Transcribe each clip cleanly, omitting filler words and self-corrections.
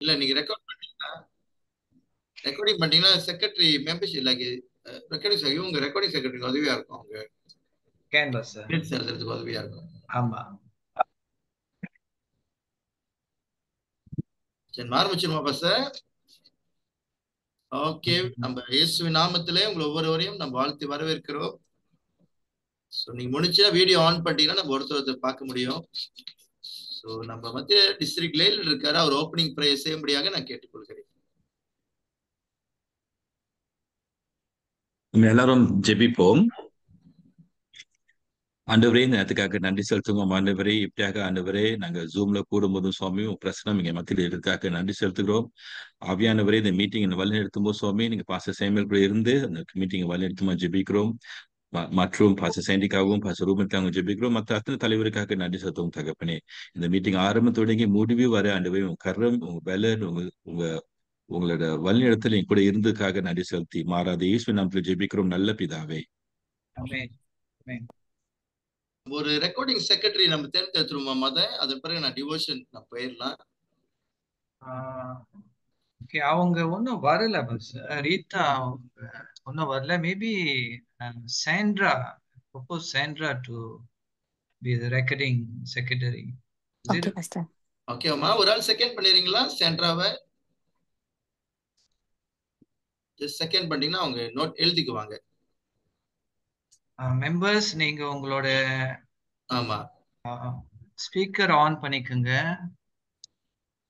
இல்ல நீங்க ரெக்கார்டிங் பண்ணீங்கன்னா செக்ரட்டரி மெம்பர்ஷிப் லைக் ரெக்கார்டிங் இவங்க ரெக்கார்டிங் செக்ரட்டரி உதவியா இருக்கும். அவங்க கேன்வாஸ் மினிட்ஸ் எழுதுறதுக்கு உதவியா இருக்கும். ஆமா. சரி ஆரம்பிச்சிருமா பாஸ்டர்? ஓகே, நம்ம இயேசுவின் நாமத்திலே உங்களை ஒவ்வொருவரையும் நம்ம வாழ்த்து வரவேற்கிறோம். ஸோ நீங்க முடிச்சா வீடியோ ஆன் பண்ணிட்டீங்கன்னா நம்ம ஒருத்தர் பார்க்க முடியும். ஸோ நம்ம மத்திய டிஸ்ட்ரிக்ட் லேல இருக்காரு, அவர் ஓப்பனிங் ப்ரேயர் செய்யும்படியாக நான் கேட்டுக்கொள்கிறேன். எல்லாரும் ஜெபிப்போம். ஆண்டவரே, இந்த நேரத்துக்காக நன்றி செலுத்துவோம். ஆண்டவரே, இப்படியாக ஆண்டவரே நாங்க ஜூம்ல கூடும்போதும் சுவாமி உங்க பிரசனம் இங்க மத்தியில் இருக்காக நன்றி செலுத்துகிறோம். ஆவியானவரே, இந்த மீட்டிங் வழிநடத்தும் போது சுவாமி நீங்க பாச சேமியல் கூட இருந்து அந்த மீட்டிங் வழிநடத்துமா ஜெபிக்கிறோம். மற்றும் பாச சேண்டிக்காகவும் பாச ரூபனுக்காகவும் ஜெபிக்கிறோம். மற்ற அத்தனை தலைவருக்காக நன்றி செலுத்துவோம் தகப்பனே. இந்த மீட்டிங் ஆரம்பம் தொடங்கி முடிவு வர ஆண்டவரே உங்க கரம் உங்க பலன் உங்க உங்களோட வழிநடத்தல் என் கூட இருந்ததுக்காக நன்றி செலுத்தி மாறாத இயேசு நாமத்தில் ஜெபிக்கிறோம் நல்ல பிதாவே. ஒரு ரெக்கார்டிங் செக்ரட்டரி நம்ம தேர்ந்தெடுத்துருவோம் அதன் பிறகு நான் டிவோஷன் நான் போயிடலாம். அவங்க ஒன்னும் வரல பஸ் ரீதா ஒன்னும் வரல. Maybe Sandra propose Sandra to be the recording secretary. Okay, Pastor. Okay அம்மா, ஒரு ஆள் செகண்ட் பண்ணிடுறீங்களா சாண்ட்ராவை? ஜஸ்ட் செகண்ட் பண்ணீங்கன்னா அவங்க நோட் எழுதிக்குவாங்க. மெம்பர்ஸ் நீங்க உங்களோட ஆமா ஸ்பீக்கர் ஆன் பண்ணிக்கோங்க.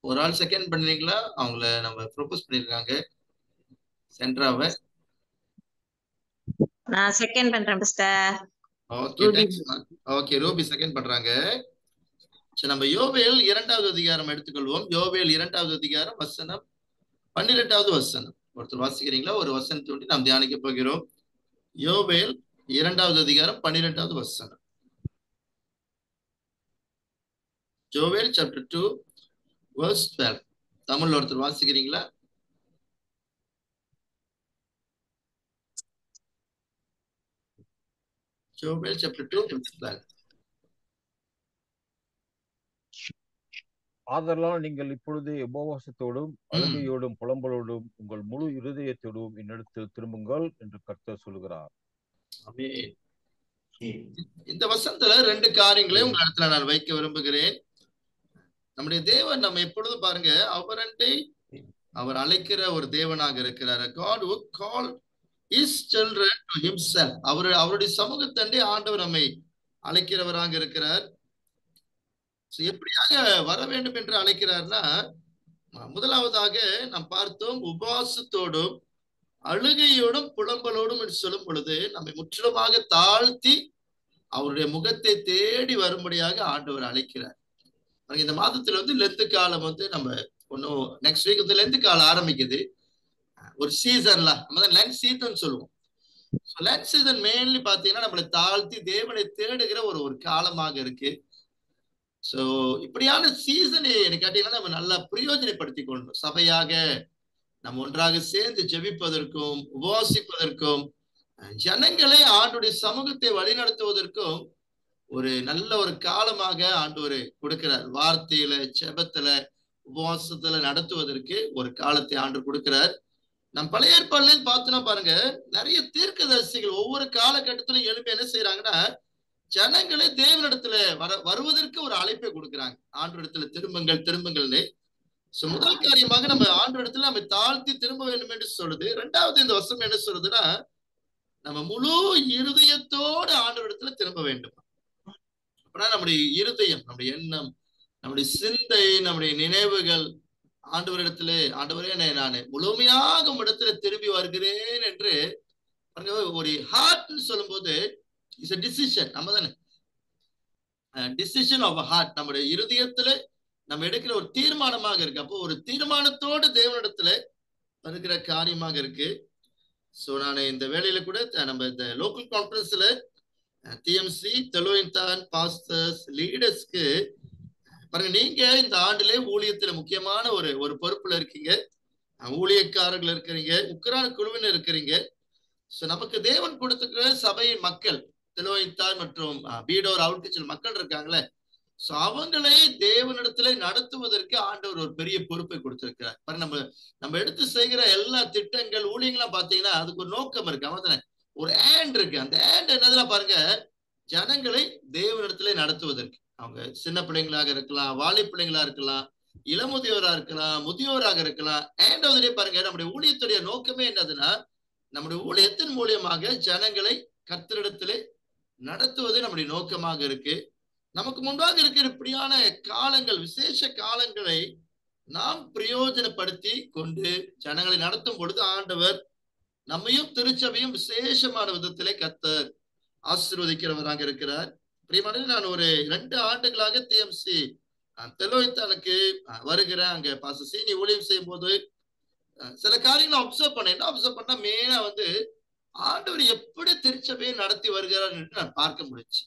ஒரு ஆள் செகண்ட் பண்ணீங்களா? அவங்கள நம்ம ப்ரோபோஸ் பண்ணிருக்காங்க சாண்ட்ராவை. நான் செகண்ட் பண்றேன் pastor. Okay thanks. Okay Ruby second பண்றாங்க. சரி, நம்ம யோவேல் 2வது அதிகாரம் எடுத்துக்கொள்வோம். யோவேல் 2வது அதிகாரம் வசனம் 12வது வசனம். ஒருத்தர் வாசிக்கிறீங்களா? ஒரு வசனத்தை நாம் தியானிக்க போகிறோம். யோவேல் 2வது அதிகாரம் 12வது வசனம். யோவேல் சாப்டர் 2 verse 12. தமிழ்ல ஒருத்தர் வாசிக்கிறீங்களா? யோவேல் சாப்டர் 2 verse 12. ஆதலால் நீங்கள் இப்பொழுது உபவாசத்தோடும் அழுகையோடும் புலம்பலோடும் உங்கள் முழு இருதயத்தோடும் என்னிடத்தில் திரும்புங்கள் என்று கர்த்தர் சொல்கிறார். இந்த வசனத்துல 2 காரியங்களை உங்க இடத்துல நான் வைக்க விரும்புகிறேன். நம்முடைய தேவன் நம்ம எப்பொழுதும் பாருங்க, அவர் அழைக்கிற ஒரு தேவனாக இருக்கிறார். God who called his children to himself. அவருடைய சமூகத்தண்டே ஆண்டவர் நம்மை அழைக்கிறவராக இருக்கிறார். எப்படியாக வர வேண்டும் என்று அழைக்கிறார்னா, முதலாவதாக நாம் பார்த்தோம் உபவாசத்தோடும் அழுகையோடும் புலம்பலோடும் என்று சொல்லும் பொழுது நம்மை முற்றிலுமாக தாழ்த்தி அவருடைய முகத்தை தேடி வரும்படியாக ஆண்டவர் அழைக்கிறார். இந்த மாதத்துல லெந்து காலம் நம்ம ஒன்னும் நெக்ஸ்ட் வீக் லெந்து காலம் ஆரம்பிக்குது. ஒரு சீசன்ல நம்ம தான் லென்த் சீசன் சொல்லுவோம். லென்த் சீசன் மெயின்லி பாத்தீங்கன்னா நம்மளை தாழ்த்தி தேவனை தேடுகிற ஒரு காலமாக இருக்கு. சோ இப்படியான சீசனை எனக்கு கேட்டீங்கன்னா நம்ம நல்லா பிரயோஜனப்படுத்திக் கொள்ளணும். சபையாக நம்ம ஒன்றாக சேர்ந்து ஜெபிப்பதற்கும் உபவாசிப்பதற்கும் ஜனங்களை ஆண்டுடைய சமூகத்தை வழிநடத்துவதற்கும் ஒரு நல்ல ஒரு காலமாக ஆண்டவர் கொடுக்கிறார். வார்த்தையில ஜெபத்துல உபவாசத்துல நடத்துவதற்கு ஒரு காலத்தை ஆண்டு கொடுக்கிறார். நம் பழைய ஏற்பாடுல பார்த்தோம்னா பாருங்க, நிறைய தீர்க்கதரிசிகள் ஒவ்வொரு காலகட்டத்திலும் எழுப்பி என்ன செய்யறாங்கன்னா, ஜனங்களே தேவனிடத்துல வருவதற்கு ஒரு அழைப்பை கொடுக்குறாங்க. ஆண்டவரிடத்துல திரும்புங்கள்னு. முதல் காரியமாக நம்ம ஆண்டவரிடத்துல நம்ம தாழ்த்தி திரும்ப வேண்டும் என்று சொல்லுது. 2வது இந்த வசனம் என்ன சொல்றதுன்னா, நம்ம முழு இருதயத்தோடு ஆண்டவரிடத்துல திரும்ப வேண்டும். அப்படின்னா நம்முடைய இருதயம், நம்முடைய எண்ணம், நம்முடைய சிந்தை, நம்முடைய நினைவுகள் ஆண்டவரிடத்துல, ஆண்டவரே நான் முழுமையாக இடத்துல திரும்பி வருகிறேன் என்று ஒரு ஹார்ட்னு சொல்லும் போது இட்ஸ் a decision. நம்ம தானே டிசிஷன் ஆஃப் ஹார்ட், நம்முடைய இருதயத்துல நம்ம எடுக்கிற ஒரு தீர்மானமாக இருக்கு. அப்போ ஒரு தீர்மானத்தோடு தேவனிடத்துல வருகிற காரியமாக இருக்கு. சோ நான் இந்த வேலையில கூட நம்ம இந்த லோக்கல் கான்ஃபரன்ஸ்ல டிஎம்சி தெலுவின்தான் பாஸ்டர்ஸ் லீடர்ஸ்க்கு பாருங்க, நீங்க இந்த ஆண்டுல ஊழியத்துல முக்கியமான ஒரு பொறுப்புல இருக்கீங்க. ஊழியக்காரர்கள் இருக்கிறீங்க, உக்ரான குழுவினர் இருக்கிறீங்க. சோ நமக்கு தேவன் கொடுத்துக்கிற சபையின் மக்கள் தெலுவின்தான் மற்றும் பீடோர் அவுட்ரீச் மக்கள் இருக்காங்களே, சோ அவங்களை தேவனிடத்திலே நடத்துவதற்கு ஆண்டவர் ஒரு பெரிய பொறுப்பை கொடுத்திருக்கிறார். நம்ம எடுத்து செய்கிற எல்லா திட்டங்கள் ஊழியங்கள்லாம் பாத்தீங்கன்னா அதுக்கு ஒரு நோக்கம் இருக்கு. அவன் ஒரு ஆண்ட் இருக்கு. அந்த ஆண்ட் என்னதுல பாருங்க, ஜனங்களை தேவனிடத்திலே நடத்துவதற்கு. அவங்க சின்ன பிள்ளைங்களாக இருக்கலாம், வாலி பிள்ளைங்களா இருக்கலாம், இளமுதியோரா இருக்கலாம், முதியோராக இருக்கலாம். ஆண்ட் பாருங்க, நம்முடைய ஊழியத்துடைய நோக்கமே என்னதுன்னா, நம்முடைய ஊழியத்தின் மூலியமாக ஜனங்களை கர்த்தரிடத்திலே நடத்துவது நம்முடைய நோக்கமாக இருக்கு. நமக்கு முன்பாக இருக்கிற இப்படியான காலங்கள், விசேஷ காலங்களை நாம் பிரயோஜனப்படுத்தி கொண்டு ஜனங்களை நடத்தும் பொழுது ஆண்டவர் நம்மையும் திருச்சபையும் விசேஷமான விதத்திலே கர்த்தர் ஆசீர்வதிக்கிறவராக இருக்கிறார். பிரியமான, நான் ஒரு 2 ஆண்டுகளாக TMC தெலோய்த்தானுக்கு வருகிறேன். அங்க பாஸ்டர் சீனி ஊழியம் செய்யும் போது சில காரியங்களை அப்சர்வ் பண்ணேன். என்ன அப்சர்வ் பண்ணா, மெயினா ஆண்டவர் எப்படி திருச்சபையை நடத்தி வருகிறார் என்று நான் பார்க்க முடிச்சு.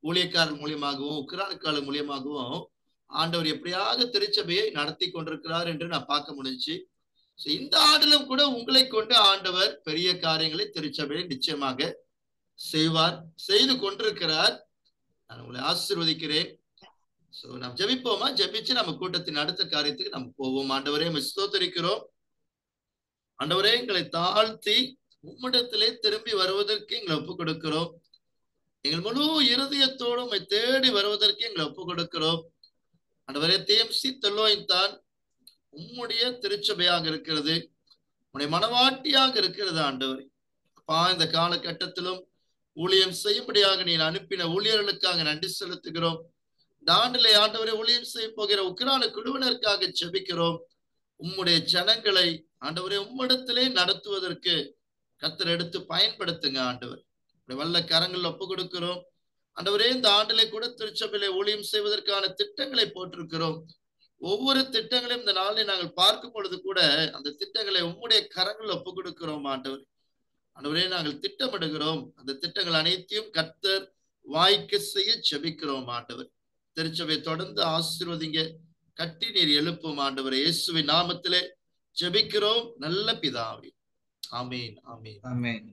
ஊழியக்காரர் மூலியமாகவும் உக்ரானுக்காரர் மூலியமாகவும் ஆண்டவர் எப்படியாக திருச்சபையை நடத்தி கொண்டிருக்கிறார் என்று நான் பார்க்க முடிஞ்சு. இந்த ஆண்டிலும் கூட உங்களை கொண்டு ஆண்டவர் பெரிய காரியங்களை திருச்சபையை நிச்சயமாக செய்வார், செய்து கொண்டிருக்கிறார். நான் உங்களை ஆசீர்வதிக்கிறேன். சோ நாம் ஜெபிப்போமா? ஜெபிச்சு நம்ம கூட்டத்தின் அடுத்த காரியத்துக்கு நம்ம போவோம். ஆண்டவரே ஸ்தோத்திரிக்கிறோம். ஆண்டவரே, எங்களை தாழ்த்தி உம்மிடத்திலே திரும்பி வருவதற்கு எங்களை ஒப்புக் கொடுக்கிறோம். எங்கள் முழு இருதயத்தோடு தேடி வருவதற்கு எங்களை ஒப்புக் கொடுக்கிறோம். ஆண்டவரே, TMC தெலோய்தான் உம்முடைய திருச்சபையாக இருக்கிறது, உம்முடைய மனவாட்டியாக இருக்கிறது. ஆண்டவரே அப்பா, இந்த காலகட்டத்திலும் ஊழியம் செய்யும்படியாக நீ அனுப்பின ஊழியர்களுக்காக நன்றி செலுத்துகிறோம். இந்த ஆண்டிலே ஆண்டவரை ஊழியம் செய்ய போகிற உக்ரான குழுவினருக்காக ஜெபிக்கிறோம். உம்முடைய ஜனங்களை ஆண்டவரை உம்மிடத்திலே நடத்துவதற்கு கர்த்தர் எடுத்து பயன்படுத்துங்க. ஆண்டவர் வல்ல கரங்கள் ஒப்பு கொடுக்கிறோம். ஆண்டவரே, இந்த ஆண்டிலே கூட திருச்சபையிலே ஊழியம் செய்வதற்கான திட்டங்களை போட்டிருக்கிறோம். ஒவ்வொரு திட்டங்களையும் இந்த நாளில் நாங்கள் பார்க்கும் பொழுது கூட அந்த திட்டங்களை உம்முடைய கரங்கள் ஒப்பு கொடுக்கிறோம். ஆண்டவரே, நாங்கள் திட்டமிடுகிறோம். அந்த திட்டங்கள் அனைத்தையும் கர்த்தர் வாய்க்க செய்ய ஜெபிக்கிறோம். ஆண்டவர், திருச்சபை தொடர்ந்து ஆசீர்வதிங்க, கட்டி நீர் எழுப்பும். ஆண்டவரே, இயேசுவின் நாமத்திலே ஜெபிக்கிறோம் நல்ல பிதாவே. ஆமீன், ஆமீன், ஆமீன்,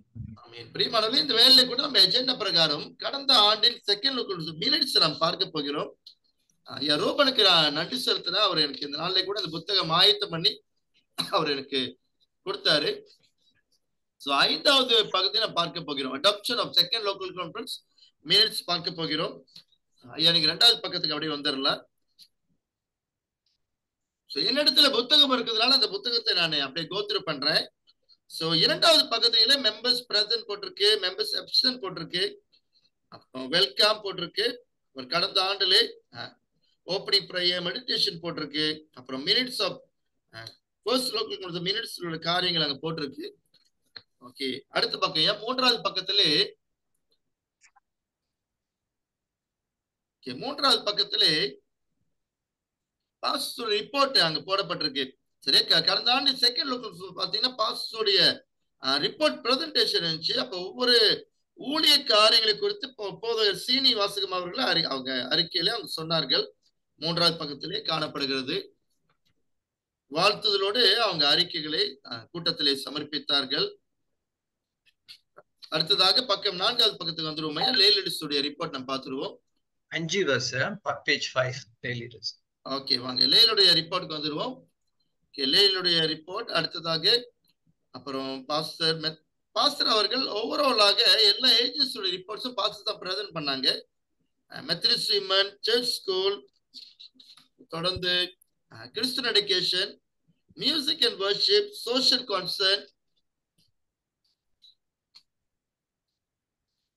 ஆமீன். பிரியமானவர்களே, இந்த வேலையில கூட நம்ம எஜெண்டா பிரகாரம் கடந்த ஆண்டின் செகண்ட் மினிட்ஸ் நாம் பார்க்க போகிறோம். ரோபனுக்கு நான் நன்றி செலுத்தினா, அவர் எனக்கு இந்த நாளிலே கூட அந்த புத்தகம் ஆயத்தம் பண்ணி அவர் எனக்கு கொடுத்தாரு. சோ 5வது பகுதியை நான் பார்க்க போகிறோம். Adoption of second local conference minutes பார்க்க போகிறோம். ஐயா, நீங்க 2வது பக்கத்துக்கு அப்படியே வந்துடலாம். சோ என்னிடத்துல புத்தகம் இருக்கிறதுனால அந்த புத்தகத்தை நான் அப்படியே கோத்ரூ பண்றேன். சோ 2வது பகுதியில மெம்பர்ஸ் பிரசன்ட் போட்டிருக்கு, மெம்பர்ஸ் அப்சன்ட் போட்டிருக்கு, வெல்கம் போட்டிருக்கு, ஒரு கடந்த ஆண்டுல ஓப்பனிங் ப்ரேயர் மெடிடேஷன் போட்டிருக்கு, அப்புறம் minutes of first local minutes காரியங்கள் அங்க போட்டிருக்கு. ஓகே, அடுத்த பக்கம் 3வது பக்கத்திலே 3வது பக்கத்திலே பாஸ்டர் ரிப்போர்ட் அங்க போடப்பட்டிருக்கு. சரி, கடந்த ஆண்டு செகண்ட் லோக்கல் பாத்தீங்கன்னா பாஸ்டருடைய ரிப்போர்ட் பிரசன்டேஷன் இருந்துச்சு. அப்ப ஒவ்வொரு ஊழிய காரியங்களை குறித்து போதகர் சீனி வாசகம் அவர்கள் அவங்க அறிக்கையில அவங்க சொன்னார்கள். 3வது பக்கத்திலே காணப்படுகிறது. வாழ்த்துதலோடு அவங்க அறிக்கைகளை கூட்டத்திலே சமர்ப்பித்தார்கள். அடுத்ததாக பக்கம் 4வது பக்கத்துக்கு வந்துருவோம். லேலிடிஸுடைய ரிப்போர்ட் நம்ம பார்த்துருவோம். 5 வருஷம் பேஜ் 5 லேலிடிஸ். ஓகே, வாங்க லேலுடைய ரிப்போர்ட்டுக்கு வந்துருவோம். லேலுடைய ரிப்போர்ட் அடுத்ததாக. அப்புறம் பாஸ்டர் அவர்கள் ஓவராலாக எல்லா ஏஜென்சியோட ரிப்போர்ட்ஸும் பாஸ்டர் தான் பிரசன்ட் பண்ணாங்க. மெத்தடிஸ்ட் விமன் சர்ச் ஸ்கூல், தொடர்ந்து Christian education, music and worship, social concern,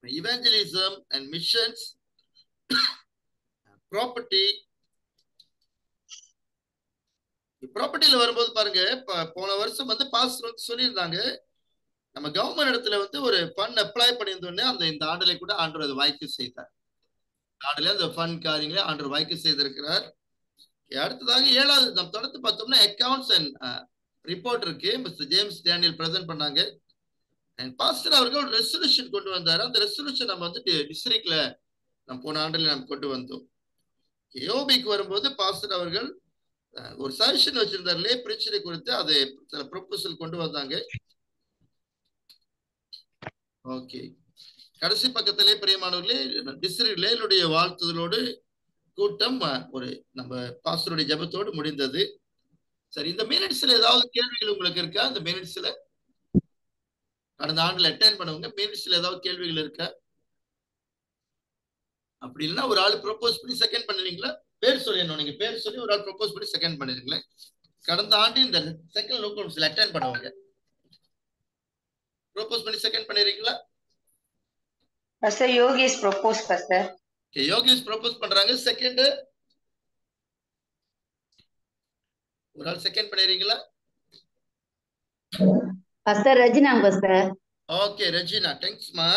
evangelism and missions, property. ப்ராப்பர்ட்டியில வரும்போது பாருங்க, போன வருஷம் பாஸ்டர் சொல்லியிருந்தாங்க, நம்ம கவர்மெண்ட் இடத்துல ஒரு ஃபண்ட் அப்ளை பண்ணியிருந்தோன்னே இந்த ஆண்டுல கூட ஆண்டவர் அதை வாய்க்கு செய்தார். ஆண்டுல அந்த ஃபண்ட் காரியங்களே ஆண்டவர் வாய்க்கு செய்திருக்கிறார். அடுத்ததாக 7வது நம்ம தொடர்ந்து பார்த்தோம்னா அக்கவுண்ட்ஸ் அண்ட் ரிப்போர்ட் இருக்கு. மிஸ்டர் ஜேம்ஸ் டேனியல் பிரசன்ட் பண்ணாங்க. பாஸ்டர் அவர்கள் ஒரு ரெசல்யூஷன் கொண்டு வந்தாரு. அந்த ரெசல்யூஷன் நம்ம டிஸ்ட்ரிக்ட்ல நம்ம போன ஆண்டுல நம்ம கொண்டு வந்தோம். யோபிக்கு வரும்போது பாஸ்டர் அவர்கள் ஒரு சஜஷன் வச்சிருந்தார், லே பிரச்சனை குறித்து அதை சில ப்ரொபோசல் கொண்டு வந்தாங்க. ஓகே, கடைசி பக்கத்திலே பிரியமானவர்களே டிஸ்ட்ரிக்ட் லேலுடைய வாழ்த்துதலோடு கூட்டம் ஒரு நம்ம பாஸ்டருடைய ஜெபத்தோடு முடிந்தது. சரி, இந்த மினிட்ஸ்ல ஏதாவது கேள்விகள் உங்களுக்கு இருக்கா? இந்த மினிட்ஸ்ல கடந்த ஆண்டுல அட்டெண்ட் பண்ணவங்க மினிட்ஸ்ல ஏதாவது கேள்விகள் இருக்கா? அப்படி இல்லைன்னா ஒரு ஆள் ப்ரொபோஸ் பண்ணி செகண்ட் பண்ணுவீங்களா? பேர் சொல்லணும். நீங்க பேர் சொல்லி ஒரு ஆள் ப்ரொபோஸ் பண்ணி செகண்ட் பண்ணிருங்களேன். கடந்த ஆண்டு இந்த செகண்ட் லோக்கல்ஸ்ல அட்டெண்ட் பண்ணுவாங்க. ப்ரொபோஸ் பண்ணி செகண்ட் பண்ணிருக்கீங்களா? Pastor Yogesh proposed, Pastor. Okay, Yogesh propose பண்றாங்க. செகண்ட் ஒரு ஆள் செகண்ட் பண்ணிருக்கீங்களா? Pastor Rajina, Pastor. Okay, Regina, தேங்க்ஸ்மா.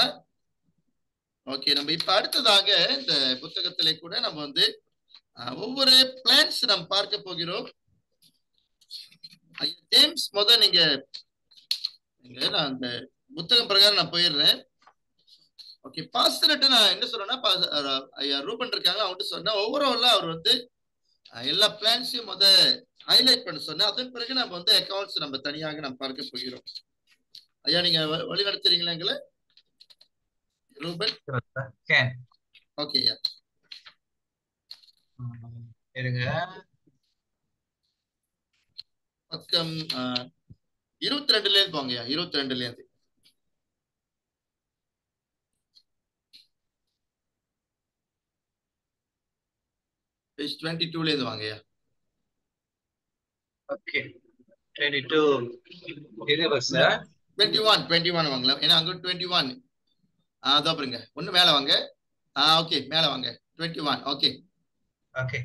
ஓகே, நம்ம இப்ப அடுத்ததாக இந்த புத்தகத்திலே கூட நம்ம வந்து ஒவ்வொரு பிளான்ஸ் நம்ம பார்க்க போகிறோம். ஜேம்ஸ் நீங்க நான் அந்த புத்தகம் பிரகாரம் நான் போயிடுறேன். ஓகே, பாஸ்டர்ட்ட நான் என்ன சொல்றேன்னா, ஐயா ரூபன் இருக்காங்க, அவங்ககிட்ட சொன்னேன் ஓவராலா அவர் வந்து எல்லா பிளான்ஸையும் ஹைலைட் பண்ண சொன்னேன். அதன் பிறகு நம்ம வந்து அக்கௌண்ட்ஸ் நம்ம தனியாக நம்ம பார்க்க போகிறோம். ஐயா நீங்க வழி நடத்துறீங்களா எங்களை ரூபன்? ஓகே இருங்க. பக்கம் 22ல இருந்து போங்கய்யா. 22ல இருந்து பேஜ் 22ல இருந்து வாங்கய்யா. ஓகே 22 இது சார் 21 வாங்கலாம். ஏன்னா அங்க 21 அதோ பாருங்க. ஒண்ணு மேல வாங்க. ஓகே, மேல வாங்க. 21. Okay okay.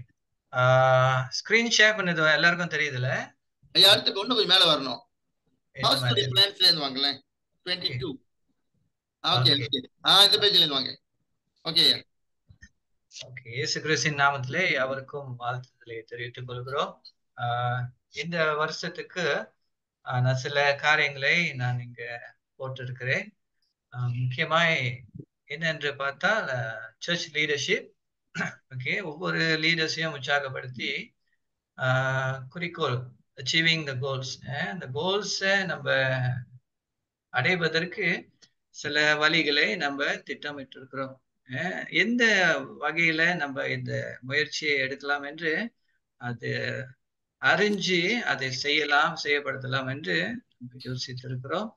ஸ்கிரீன் ஷேர் பண்ணது எல்லாருக்கும் தெரியுதுல? ஐயா அடுத்து ஒண்ணு கொஞ்சம் மேல வரணும். பாஸ்டர் பிளான்ஸ்ல இருந்து வாங்கலாம். 22. Okay okay. இந்த பேஜ்ல இருந்து வாங்க. ஓகே ஐயா. ஓகே, இயேசு கிறிஸ்துவின் நாமத்திலே அவருக்கும் வாழ்த்துதலை தெரிவித்துக் கொள்கிறோம். இந்த வருஷத்துக்கு நான் சில காரியங்களை நான் இங்க போட்டிருக்கிறேன். முக்கியமாய் என்னென்று பார்த்தால் சர்ச் லீடர்ஷிப். ஓகே, ஒவ்வொரு லீடர்ஸையும் உற்சாகப்படுத்தி குறிக்கோள் அச்சீவிங் த கோல்ஸ், அந்த கோல்ஸை நம்ம அடைவதற்கு சில வழிகளை நம்ம திட்டமிட்டு இருக்கிறோம். எந்த வகையில நம்ம இந்த முயற்சியை எடுக்கலாம் என்று அது அறிஞ்சு அதை செய்யப்படுத்தலாம் என்று யோசித்திருக்கிறோம்.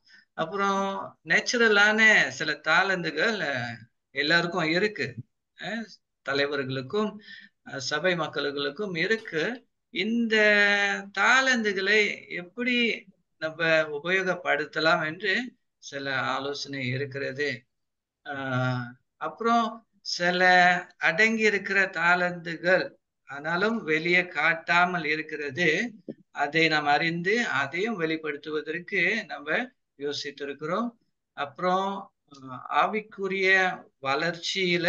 அப்புறம் நேச்சுரலான சில தாளந்துகள் எல்லாருக்கும் இருக்கு, தலைவர்களுக்கும் சபை மக்களுக்கும் இருக்கு. இந்த தாளந்துகளை எப்படி நம்ம உபயோகப்படுத்தலாம் என்று சில ஆலோசனை இருக்கிறது. அப்புறம் சில அடங்கி இருக்கிற தாளந்துகள் ஆனாலும் வெளியே காட்டாமல் இருக்கிறது, அதை நாம் அறிந்து அதையும் வெளிப்படுத்துவதற்கு நம்ம யோசித்திருக்கிறோம். அப்புறம் ஆவிக்குரிய வளர்ச்சியில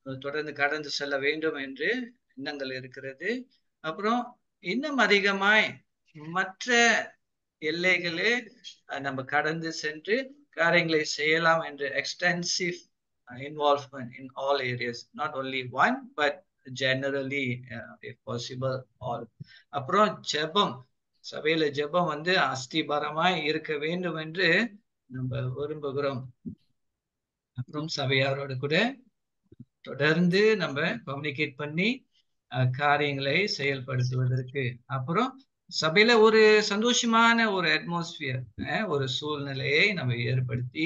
தொடர்ந்து கடந்து செல்ல வேண்டும் என்று எண்ணங்கள் இருக்கிறது. அப்புறம் இன்னும் அதிகமாய் மற்ற எல்லைகளே நம்ம கடந்து சென்று காரியங்களை செய்யலாம் என்று extensive involvement in all areas, not only one but generally if possible all. அப்புறம் ஜெபம், சபையில ஜெபம் வந்து அஸ்திபாரமாய் இருக்க வேண்டும் என்று நம்ம விரும்புகிறோம். அப்புறம் சபையாரோடு கூட தொடர்ந்து நம்ம கம்யூனிகேட் பண்ணி காரியங்களை செயல்படுத்துவதற்கு, அப்புறம் சபையில ஒரு சந்தோஷமான ஒரு அட்மாஸ்பியர், ஒரு சூழ்நிலையை நம்ம ஏற்படுத்தி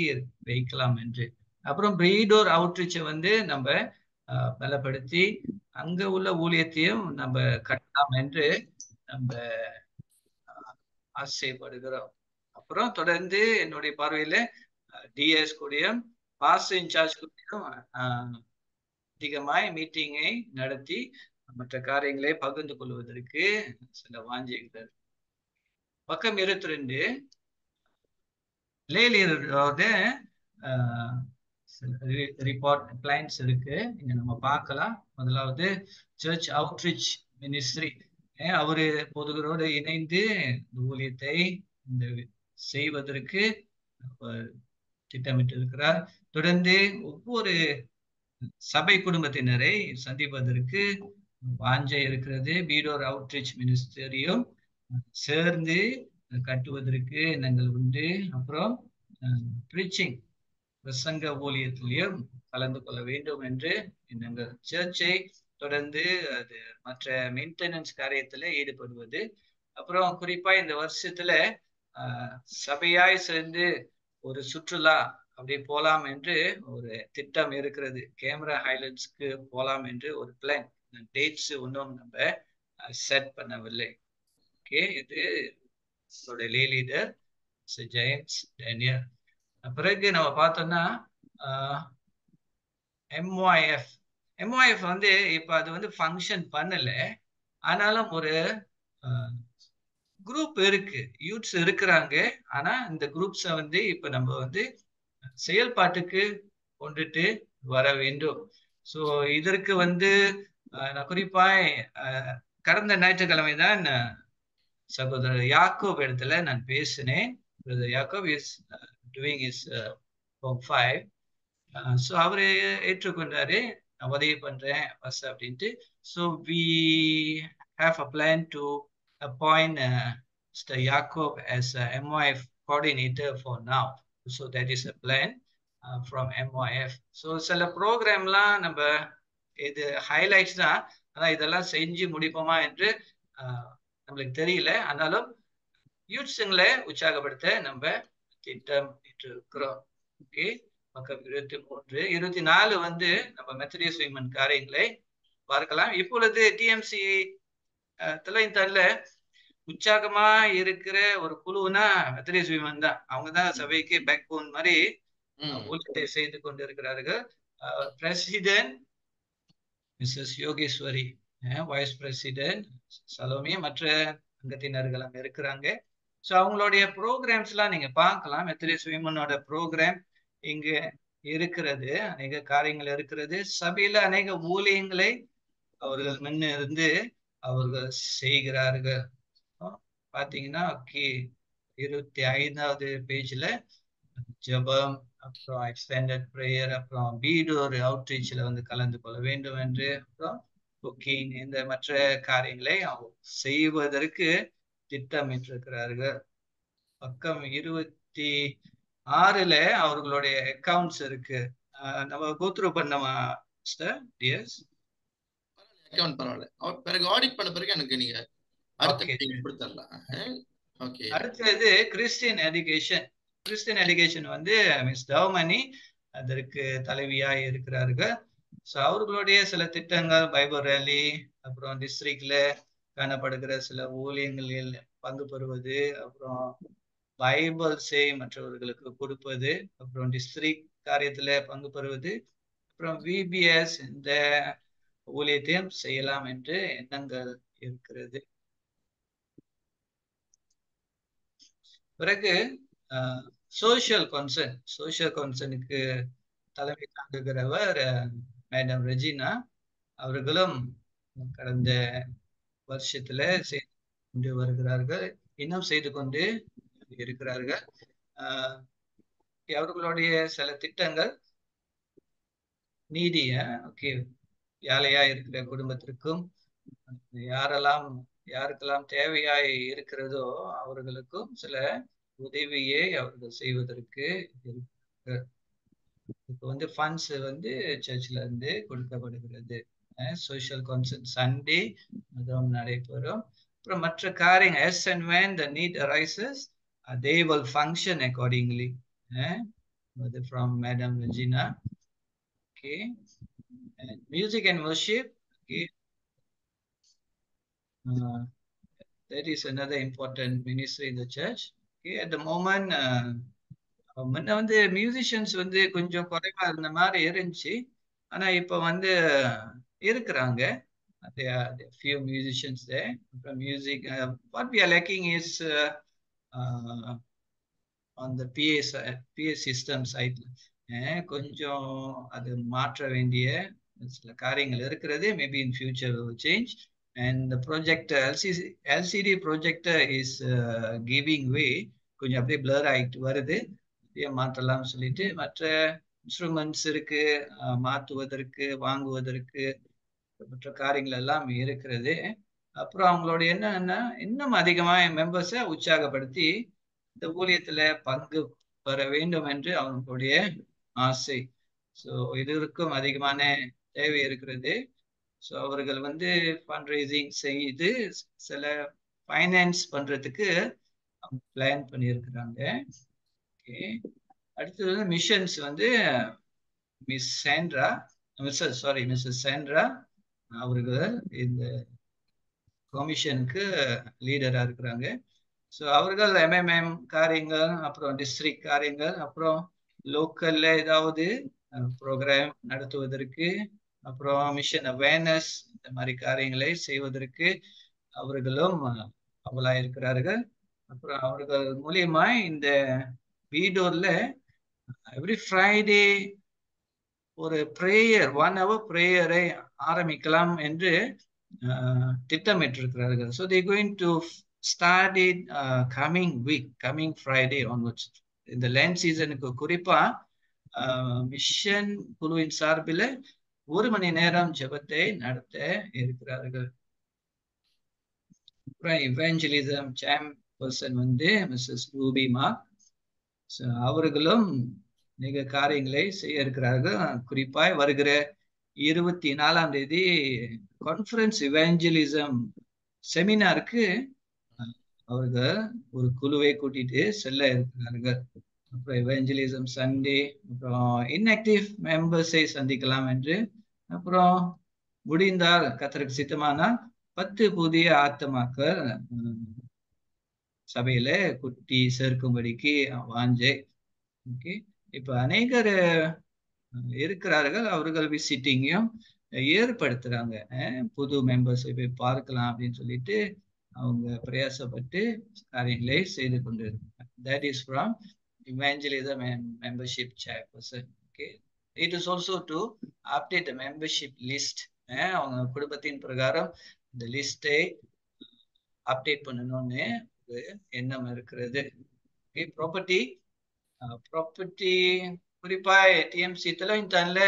வைக்கலாம் என்று. அப்புறம் பிரீடோர் அவுட்ரீச்சை வந்து நம்ம பலப்படுத்தி அங்க உள்ள ஊழியத்தையும் நம்ம கட்டலாம் என்று நம்ம ஆசைப்படுகிறோம். அப்புறம் தொடர்ந்து என்னுடைய பார்வையில டிஎஸ் கூடயும் பாஸ்டர் இன்சார்ஜ் கூடயும் அதிகமாய் மீட்டிங்கை நடத்தி மற்ற காரியங்களை பகிர்ந்து கொள்வதற்கு சில வாஞ்சிகள். பக்கம் 22 லேலியரோட ரிப்போர்ட் கிளைண்ட்ஸ் இருக்கு, இங்க நம்ம பார்க்கலாம். முதலாவது சர்ச் அவுட்ரீச் மினிஸ்ட்ரி, அவரு பொதுகளோடு இணைந்து ஊழியத்தை செய்வதற்கு திட்டமிட்டு இருக்கிறார். தொடர்ந்து ஒவ்வொரு சபை குடும்பத்தினரை சந்திப்பதற்கு வாஞ்சை இருக்கிறது. பீடோர் அவுட்ரீச் மினிஸ்டரியும் சேர்ந்து கட்டுவதற்கு எண்ணங்கள் உண்டு. அப்புறம் ப்ரீச்சிங் பிரசங்க ஊழியத்திலையும் கலந்து கொள்ள வேண்டும் என்று எங்கள் சர்ச்சை தொடர்ந்து அது மற்ற மெயின்டெனன்ஸ் காரியத்துல ஈடுபடுவது. அப்புறம் குறிப்பா இந்த வருஷத்துல சபையாய் சேர்ந்து ஒரு சுற்றுலா அப்படி போலாம் என்று ஒரு திட்டம் இருக்கிறது. கேமரா ஹைலைட்ஸ்க்கு போலாம் என்று ஒரு பிளான். டேட்ஸ் ஒன்றும் நம்ம செட் பண்ணவில்லை. ஓகே, இது லே லீடர் ஜெயம்ஸ் டேனியல். பிறகு நம்ம பார்த்தோம்னா எம்ஒய்எஃப் வந்து இப்ப அது வந்து ஃபங்க்ஷன் பண்ணல. ஆனாலும் ஒரு குரூப் இருக்கு, யூத்ஸ் இருக்கிறாங்க. ஆனா இந்த குரூப்ஸை வந்து இப்ப நம்ம வந்து செயல்பாட்டுக்கு கொண்டுட்டு வர வேண்டும். ஸோ இதற்கு வந்து நான் குறிப்பா கடந்த ஞாயிற்றுக்கிழமை தான் சகோதரர் யாக்கோப் இடத்துல நான் பேசினேன். Yakob is doing is form 5. So அவரு ஏற்றுக்கொண்டாரு, நான் உதவி பண்றேன் ஃபர்ஸ்ட் அப்படின்ட்டு. So we have a plan to appoint Mr. Jacob as a MYF coordinator for now. So that is a plan from MYF. So சில ப்ரோக்ராம்லாம் நம்ம இது ஹைலைட்ஸ் தான், ஆனால் இதெல்லாம் செஞ்சு முடிப்போமா என்று நம்மளுக்கு தெரியல. ஆனாலும் யூத்ஸுங்களை உற்சாகப்படுத்த நம்ம திட்டம் இருக்கிறோம். ஓகே, பக்கம் 23, 24 வந்து நம்ம மெத்தடிஸ்ட் விமன் காரியங்களை பார்க்கலாம். இப்பொழுது டிஎம்சி தலையில உற்சாகமா இருக்கிற ஒரு குழுனா மெத்தடிஸ்ட் விமன் தான். அவங்கதான் சபைக்கு பேக் போன் மாதிரி ஊழியத்தை செய்து கொண்டிருக்கிறார்கள். President Mrs Yogeshwari, vice president Salomi, மற்ற அங்கத்தினர்கள் அங்க இருக்கிறாங்க. ஸோ அவங்களுடைய ப்ரோக்ராம்ஸ் எல்லாம் நீங்க பார்க்கலாம். மெத்தடிஸ்ட் விமனோட ப்ரோக்ராம் இங்க இருக்கிறது, அநேக காரியங்கள் இருக்கிறது. சபையில அநேக ஊழியங்களை அவர்கள் முன்னிருந்து அவர்கள் செய்கிறார்கள். பாத்தீங்கன்னா ஓகே, 25வது பேஜ்ல ஜெபம், அப்புறம் எக்ஸ்டெண்டட் பிரேயர், அப்புறம் வீடொரு அவுட்ரீச்ல வந்து கலந்து கொள்ள வேண்டும் என்று, அப்புறம் குக்கிங், இந்த மற்ற காரியங்களை செய்வதற்கு திட்டமிட்டிருக்கிறார்கள். பக்கம் 26ல அவர்களுடைய அக்கவுண்ட்ஸ் இருக்கு. நம்ம கோத்ரூ பண்ணமா டிஎஸ்? அக்கவுண்ட் பரவாயில்ல, பிறகு ஆடிட் பண்ண பிறகு எனக்கு நீங்க அடுத்தது கிறிஸ்டியன் எஜுகேஷன் வந்து மிஸ் தவமணி அதற்கு தலைவியாய் இருக்கிறார்கள். ஸோ அவர்களுடைய சில திட்டங்கள், பைபிள் ரேலி, அப்புறம் டிஸ்ட்ரிக்ட்ல காணப்படுகிற சில ஊழியங்களில் பங்கு பெறுவது, அப்புறம் பைபிள்ஸை மற்றவர்களுக்கு கொடுப்பது, அப்புறம் டிஸ்ட்ரிக்ட் காரியத்துல பங்கு பெறுவது, அப்புறம் விபிஎஸ் இந்த ஊழியத்தையும் செய்யலாம் என்று எண்ணங்கள் இருக்கிறது. பிறகு சோசியல் கன்சர்னுக்கு தலைமை தாங்குகிறவர் மேடம் ரெஜினா. அவர்களும் கடந்த வருஷத்துல செய்து கொண்டு வருகிறார்கள், இன்னும் செய்து கொண்டு இருக்கிறார்கள். அவர்களுடைய சில திட்டங்கள் நீதிய ஓகே, ஏழையா இருக்கிற குடும்பத்திற்கும் யாருக்கெல்லாம் தேவையாய் இருக்கிறதோ அவர்களுக்கும் சில உதவியை அவர்கள் செய்வதற்கு இப்போ வந்து ஃபண்ட்ஸ் வந்து சர்ச்ல இருந்து கொடுக்கப்படுகிறது. சோஷியல் கன்சர்ன் சண்டே அதுவும் நடைபெறும். அப்புறம் மற்ற காரியங்கள் as and when the need arises they will function accordingly. From Madam Regina. Okay, and music and worship. Okay, that is another important ministry in the church. Okay, at the moment முன்ன வந்து musicians வந்து கொஞ்சம் குறைவா இருந்த மாதிரி இருந்துச்சு. ஆனா இப்ப வந்து இருக்கிறாங்க, few musicians there. Music, what we are lacking is on the PA system side. கொஞ்சம் அது மாற்ற வேண்டிய சில காரியங்கள் இருக்கிறது. Maybe in future will change. And the projector, LCD projector is giving way. கொஞ்சம் அப்படியே blur ஆகிட்டு வருது, மாற்றலாம் சொல்லிட்டு. மற்ற இன்ஸ்ட்ருமெண்ட்ஸ் இருக்கு, மாற்றுவதற்கு வாங்குவதற்கு மற்ற காரியங்கள் எல்லாம் இருக்கிறது. அப்புறம் அவங்களோட என்னன்னா இன்னும் அதிகமா மெம்பர்ஸை உற்சாகப்படுத்தி இந்த ஊழியத்துல பங்கு பெற வேண்டும் என்று அவங்களுடைய ஆசை. ஸோ இதற்கும் அதிகமான தேவை இருக்கிறது. ஸோ அவர்கள் வந்து ஃபண்ட் ரைசிங் செய்து சில ஃபைனான்ஸ் பண்றதுக்கு பிளான் பண்ணியிருக்கிறாங்க. ஓகே, அடுத்தது வந்து மிஷன்ஸ் வந்து மிஸ்ஸஸ் சாண்ட்ரா அவர்கள் இந்த கமிஷனுக்கு லீடரா இருக்கிறாங்க. ஸோ அவர்கள் எம்எம்எம் காரியங்கள், அப்புறம் டிஸ்ட்ரிக்ட் காரியங்கள், அப்புறம் லோக்கல்ல ஏதாவது ப்ரோக்ராம் நடத்துவதற்கு, அப்புறம் மிஷன் அவேர்னஸ் இந்த மாதிரி காரியங்களை செய்வதற்கு அவர்களும் அவளா இருக்கிறார்கள். அப்புறம் அவர்கள் மூலியமா இந்த வீடூர்ல எவ்ரி ஃப்ரைடே ஒரு பிரேயர் 1 hour பிரேயரை ஆரம்பிக்கலாம் என்று திட்டமிட்டிருக்கிறார்கள். So they going to start it coming Friday onwards. இந்த லேண்ட் சீசனுக்கு குறிப்பா மிஷன் குழுவின் சார்பில் 1 மணி நேரம் ஜெபத்தை நடத்த இருக்கிறார்கள். அப்புறம் இவாஞ்சலிசம் சேர்பர்சன் வந்து மிஸ்ஸஸ் ரூபி மார்க். அவர்களும் மிக காரியங்களை செய்ய இருக்கிறார்கள். குறிப்பாய் வருகிற 24ஆம் தேதி கான்ஃபரன்ஸ் இவாஞ்சலிசம் செமினாருக்கு அவர்கள் ஒரு குழுவை கூட்டிட்டு செல்ல இருக்கிறார்கள். அப்புறம் இவாஞ்சலிசம் சண்டே, அப்புறம் இன்ஆக்டிவ் மெம்பர்ஸை சந்திக்கலாம் என்று, அப்புறம் முடிந்தால் கர்த்தருக்கு சித்தமானால் 10 புதிய ஆத்மாக்கள் சபையில குட்டி சேர்க்கும்படிக்கு வாஞ்சை. ஓகே, இப்ப அநேகர் இருக்கிறார்கள். அவர்கள் விசிட்டிங்கையும் ஏற்படுத்துறாங்க. புது மெம்பர்ஸை போய் பார்க்கலாம் அப்படின்னு சொல்லிட்டு அவங்க பிரயாசப்பட்டு காரியங்களை செய்து கொண்டிருக்காங்க. That is from evangelism and membership chairperson. Okay, it is also to update the membership list. அவங்க குடும்பத்தின் பிரகாரம் இந்த லிஸ்டை அப்டேட் பண்ணணும்னு ஒரு எண்ணம் இருக்கிறது. ஓகே, ப்ராப்பர்ட்டி குறிப்பா டிஎம்சி தெலோயின்டான்ல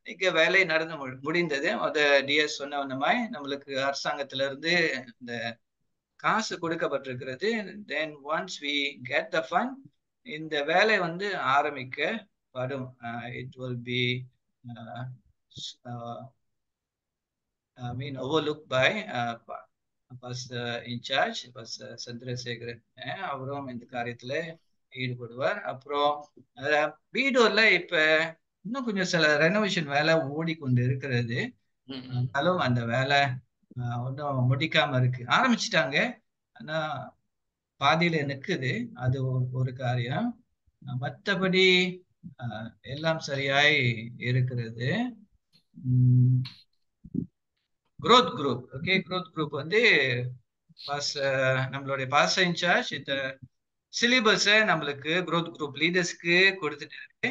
இங்க வேலை நடந்து முடிந்தது. அது டிஎஸ் சொன்னவனமாய் நம்மளுக்கு அரசாங்கத்தில இருந்து இந்த காசு கொடுக்கப்பட்டிருக்கிறது. Then once we get the fund, இந்த வேலை வந்து ஆரம்பிக்கப்படும். It will be overlooked by incharge Chandrasekaran. அவரும் இந்த காரியத்துல ஈடுபடுவார். அப்புறம் வீடூர்ல இப்ப இன்னும் கொஞ்சம் சில ரெனோவேஷன் வேலை ஓடிக்கொண்டு இருக்கிறது. ஆனாலும் அந்த வேலை ஒன்றும் முடிக்காம இருக்கு. ஆரம்பிச்சுட்டாங்க, ஆனா பாதியில நிக்குது. அது ஒரு காரியம். மற்றபடி எல்லாம் சரியாய் இருக்கிறது. growth group. Okay, growth group வந்து நம்மளுடைய பாஸ்டர் இன்சார்ஜ் இந்த சிலிபஸை நம்மளுக்கு growth group லீடர்ஸ்க்கு கொடுத்துட்டாரு.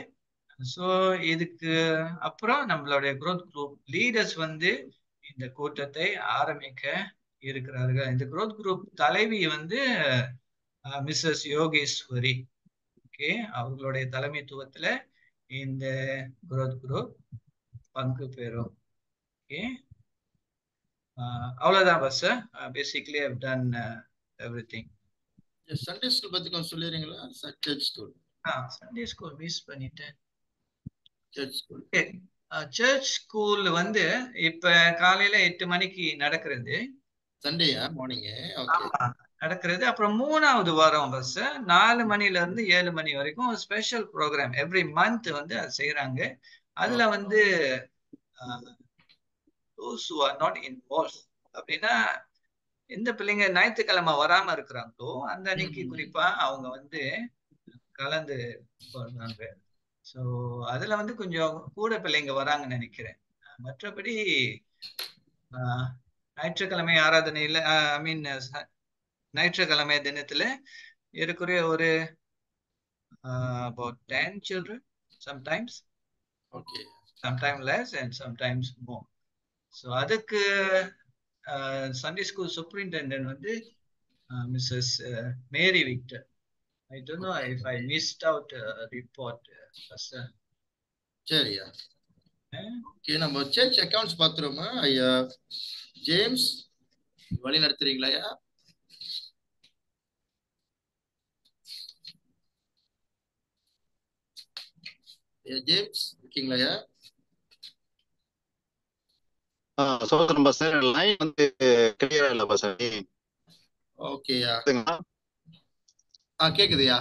ஸோ இதுக்கு அப்புறம் நம்மளுடைய growth group லீடர்ஸ் வந்து இந்த கூட்டத்தை ஆரம்பிக்க இருக்கிறார்கள். இந்த growth group தலைவி வந்து மிஸ்ஸஸ் யோகேஸ்வரி. ஓகே, அவர்களுடைய தலைமைத்துவத்துல இந்த growth group பங்கு பெறும். ஓகே, அவ்வளவுதான் பஸ். Basically I've done everything. Sunday school பத்தி கொஞ்சம் சொல்லிடுறீங்களா? Church school. Sunday school miss பண்ணிட்டேன். சர்ச் ஸ்கூல் வந்து இப்ப காலையில 8 மணிக்கு நடக்கிறது. சண்டேயா மார்னிங்? ஓகே, நடக்கிறது. அப்புறம் 3வது வாரம் பஸ் 4 மணில இருந்து 7 மணி வரைக்கும் ஸ்பெஷல் ப்ரோக்ராம் எவ்ரி மந்த் வந்து அது செய்யறாங்க. அதுல வந்து those who are not involved அப்படின்னா எந்த பிள்ளைங்க ஞாயிற்றுக்கிழமை வராம இருக்கிறாங்களோ அந்த அன்னைக்கு குறிப்பா அவங்க வந்து கலந்து போடுறாங்க. ஸோ அதுல வந்து கொஞ்சம் கூட பிள்ளைங்க வராங்கன்னு நினைக்கிறேன். மற்றபடி ஞாயிற்றுக்கிழமை ஆராதனையில ஞாயிற்றுக்கிழமை தினத்துல இருக்கிற ஒரு about 10 children sometimes. Okay, sometimes less and sometimes more. So அதுக்கு சண்டே ஸ்கூல் சூப்பரிண்டெண்டன்ட் வந்து Mrs Mary Victor. I don't know if I missed out a report. சரியா? ஓகே, நம்ம சர்ச் அக்கவுண்ட்ஸ் பாத்துறோமா? ஐயா ஜேம்ஸ் வழி நடத்துறீங்களா? ஐயா ஜேம்ஸ் இருக்கீங்களா? சோதரம் பாஸ்டர் லைன் வந்து கிளியரா இல்ல பாஸ்டர். ஓகேயா கேக்குதுங்களா? கேக்குதுயா.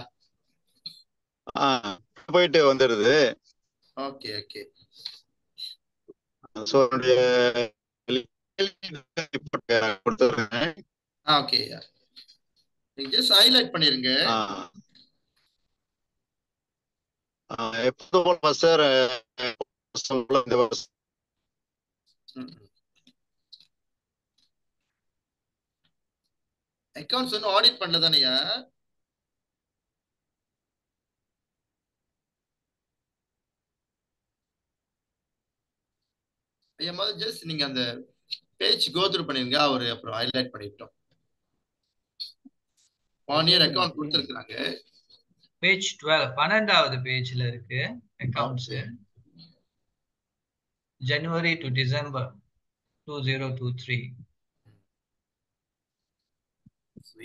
போயிட்டு வந்துடுது. ஓகே ஓகே ஸோ என்னுடைய கொடுத்துருக்கேன். ஓகேயா. நீங்க ஜஸ்ட் ஹைலைட் பண்ணிருங்க. எப்போது போல பாஸ்டர் இந்த அக்கவுண்ட்ஸ் வந்து ஆடிட் பண்ணல தானேயா? ஐயா முதல்ல ஜஸ்ட் நீங்க அந்த பேஜ் கோத்ரூ பண்ணிருங்க. அவரு அப்புறம் ஹைலைட் பண்ணிட்டோம். 1 இயர் அக்கவுண்ட் கொடுத்துருக்காங்க. பேஜ் 12 12வது பேஜ்ல இருக்கு accounts. January to December 2023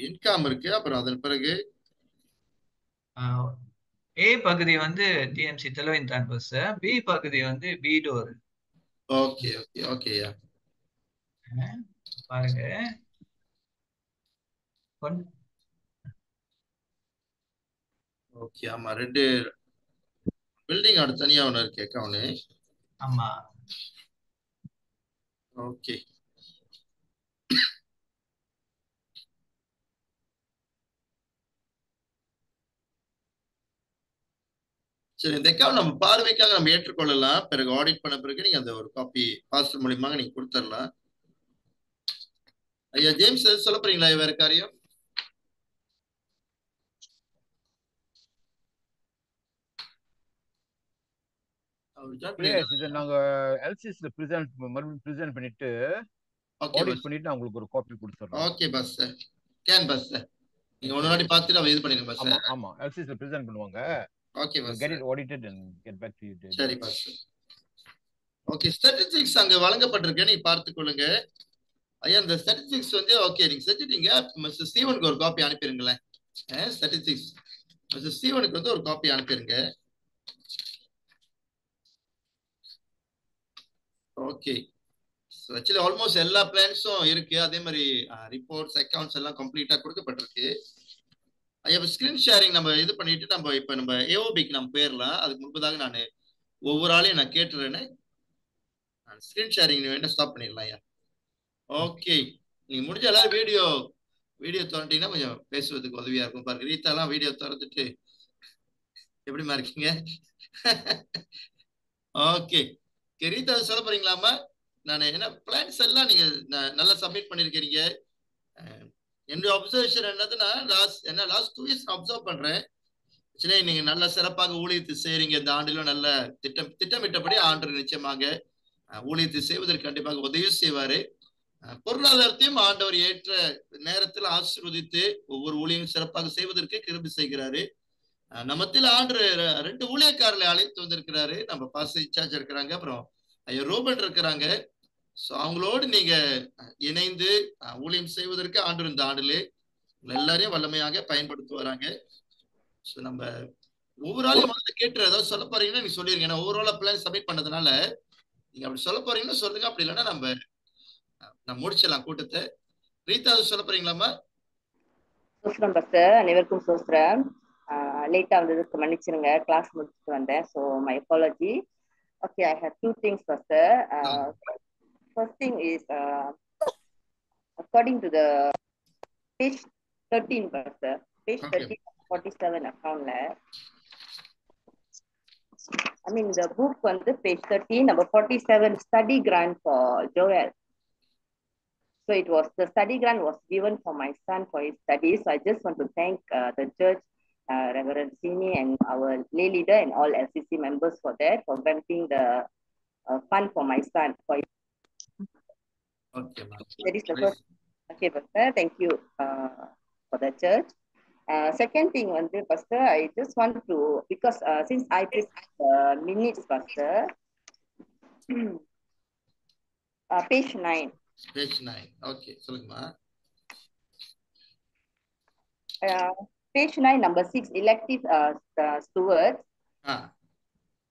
income இருக்கு. அப்புறம் அதன் பிறகு ஏ பகுதி வந்து டிஎம்சி தெலுவின் பஸ், பி பகுதி வந்து பீடோர். ஓகே ஓகே ஓகேயா. பாருங்க ஓகே. ஆமா 2 பில்டிங் ஆடு தனியா ஒண்ணு இருக்கு அக்கவுண்ட். ஆமா ஓகே. சரி, இந்த அக்கவுண்ட் நம்ம பார்வைக்காக நம்ம ஏற்றுக்கொள்ளலாம். பிறகு ஆடிட் பண்ண பிறகு நீங்க அந்த ஒரு காப்பி பாஸ்டர் மூலியமாக நீங்க கொடுத்துடலாம். ஐயா ஜேம்ஸ் சொல்ல போறீங்களா வேற காரியம்? இதை நாங்க எல்சிஎஸ்ல பிரசன்ட் பண்ணிட்டு ஆடிட் பண்ணிட்டு நான் உங்களுக்கு ஒரு காப்பி கொடுத்துறேன். ஓகே பஸ் கேன் பஸ் நீங்க ஒரு நாடி பார்த்துட்டு அவ இது பண்ணிருங்க பஸ். ஆமா எல்சிஎஸ்ல பிரசன்ட் பண்ணுவாங்க. Okay bus. get it audited and get back to you. சரி பஸ். ஓகே, ஸ்டாட்டிஸ்டிக்ஸ் அங்க வழங்கப்பட்டிருக்கு, நீங்க பார்த்துக் கொள்ளுங்க. ஐயா இந்த ஸ்டாட்டிஸ்டிக்ஸ் வந்து ஓகே நீங்க செஞ்சிட்டீங்க. மிஸ்டர் ஸ்டீவனுக்கு ஒரு காப்பி அனுப்பிடுங்களேன். ஸ்டாட்டிஸ்டிக்ஸ் மிஸ்டர் ஸ்டீவனுக்கு வந்து ஒரு காப்பி அனுப்பிடுங்க. ஓகே. ஆக்சுவலி ஆல்மோஸ்ட் எல்லா பிளான்ஸும் இருக்கு. அதே மாதிரி ரிப்போர்ட்ஸ் அக்கவுண்ட்ஸ் எல்லாம் கம்ப்ளீட்டா கொடுக்கப்பட்டிருக்கு. ஐயா ஸ்கிரீன் ஷேரிங் நம்ம இது பண்ணிட்டு நம்ம இப்ப நம்ம ஏஓபிக்கு நம்ம போயிடலாம். அதுக்கு முன்பதாக நான் ஒவ்வொரு ஆளையும் நான் கேட்டுறேன்னு ஸ்கிரீன் ஷேரிங் வேணும் ஸ்டாப் பண்ணிடலாம் ஐயா. ஓகே, நீங்க முடிஞ்ச எல்லாரும் வீடியோ திறந்தீங்கன்னா கொஞ்சம் பேசுவதுக்கு உதவியா இருக்கும். பாருங்க ரீத்தாலாம் வீடியோ திறந்துட்டு எப்படிமா இருக்கீங்க? ஓகே ரீதா சொல்ல போறீங்களாமா? நான் என்ன பிளான்ஸ் எல்லாம் நீங்க நல்லா சப்மிட் பண்ணிருக்கீங்க. என்னுடைய அப்சர்வேஷன் என்னதுன்னா லாஸ்ட் 2 இயர்ஸ் நான் அப்சர்வ் பண்றேன். ஆக்சுவலி நீங்க நல்ல சிறப்பாக ஊழியத்தை செய்றீங்க. இந்த ஆண்டிலும் நல்ல திட்டமிட்டபடி ஆண்டு நிச்சயமாக ஊழியத்தை செய்வதற்கு கண்டிப்பாக உதவி செய்வாரு. பொருளாதாரத்தையும் ஆண்டவர் ஏற்ற நேரத்தில் ஆசீர்வதித்து ஒவ்வொரு ஊழியம் சிறப்பாக செய்வதற்கு கிருபை செய்கிறாரு. நம்மத்தில் ஆண்டு 2 ஊழியக்காரர்களை அழைத்து வந்திருக்கிறாரு. நம்ம பாஸ்டர் இன்சார்ஜ் இருக்கிறாங்க, அப்புறம் ஐயா ரூபன் இருக்கிறாங்க. ஸோ அவங்களோடு நீங்க இணைந்து ஊழியம் செய்வதற்கு ஆண்டு இந்த ஆண்டிலே எல்லாரையும் வல்லமையாக பயன்படுத்தி வராங்க. ஸோ நம்ம ஒவ்வொரு ஆளையும் வந்து கேட்டு ஏதாவது சொல்ல போறீங்கன்னா நீங்க சொல்லிருங்க. ஏன்னா ஓவராலா பிளான் சப்மிட் பண்ணதுனால நீங்க அப்படி சொல்ல போறீங்கன்னா சொல்லுங்க. அப்படி இல்லைன்னா நம்ம முடிச்சிடலாம் கூட்டத்தை. ரீதா சொல்ல போறீங்களாமா? சோஸ்திரம் பஸ்டர், அனைவருக்கும் சோஸ்திரம். லேட்டா வந்ததுக்கு மன்னிச்சிருங்க, கிளாஸ் முடிச்சுட்டு வந்தேன். So my apology. Okay, I have 2 things, Pastor. First thing is according to the page 13, Pastor. Page 13, 47 account. I mean the book on the page 13, number 47, study grant for Joel. So it was the study grant was given for my son for his studies. So I just want to thank the church, Reverend Sini and our lay leader and all LCC members for that, for granting the fund for my son. Okay, that is the first. Okay, Pastor, thank you for the church. Second thing, Pastor, I just want to, because since I prepared minutes, Pastor, page 9. Page 9. Okay, சொல்லுங்கம்மா. Page 9, number 6, elective stewards.